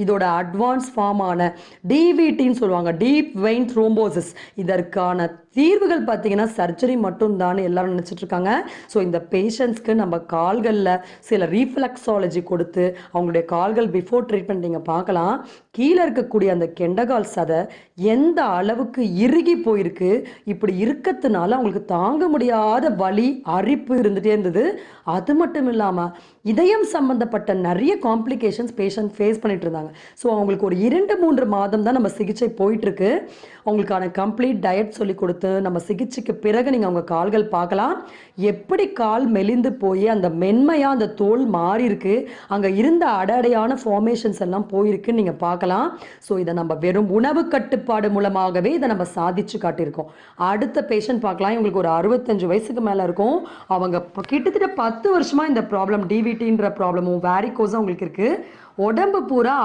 இதோட அட்வான்ஸ் ஃபார்மான டிவிடின்னு சொல்லுவாங்க, deep vein thrombosis. இதற்கான தீர்வுகள் பார்த்தீங்கன்னா சர்ஜரி மட்டும்தான் எல்லாரும் நினச்சிட்டு இருக்காங்க. ஸோ இந்த பேஷண்ட்ஸ்க்கு நம்ம கால்களில் சில ரீஃப்ளெக்ஸாலஜி கொடுத்து அவங்களுடைய கால்கள் பிஃபோர் ட்ரீட்மெண்ட் நீங்கள் பார்க்கலாம். கீழே இருக்கக்கூடிய அந்த கெண்டகால் சதை எந்த அளவுக்கு இறுகி போயிருக்கு, இப்படி இருக்கிறதுனால அவங்களுக்கு தாங்க முடியாத வலி அரிப்பு இருந்துகிட்டே இருந்தது. அது மட்டும் இல்லாமல் இதயம் சம்மந்தப்பட்ட நிறைய காம்ப்ளிகேஷன்ஸ் பேஷண்ட் ஃபேஸ் பண்ணிட்டு இருந்தாங்க. ஸோ அவங்களுக்கு ஒரு 2-3 மாதம் தான் நம்ம சிகிச்சை போயிட்டுருக்கு. அவங்களுக்கான கம்ப்ளீட் டயட் சொல்லி கொடுத்து நம்ம சிகிச்சைக்கு பிறகு நீங்கள் அவங்க கால்கள் பார்க்கலாம். எப்படி கால் மெலிந்து போய் அந்த மென்மையாக அந்த தோல் மாறி இருக்கு, அங்கே இருந்த அடையான ஃபார்மேஷன்ஸ் எல்லாம் போயிருக்குன்னு நீங்கள் பார்க்கலாம். ஸோ இதை நம்ம வெறும் உணவு கட்டுப்பாடு மூலமாகவே இதை நம்ம சாதிச்சு காட்டியிருக்கோம். அடுத்த பேஷண்ட் பார்க்கலாம். இவங்களுக்கு ஒரு 65 வயசுக்கு மேலே இருக்கும். அவங்க கிட்டத்தட்ட 10 வருஷமாக இந்த ப்ராப்ளம் டிவிடின்ற ப்ராப்ளமும் வேரிகோஸும் அவங்களுக்கு இருக்குது. உடம்பு பூரா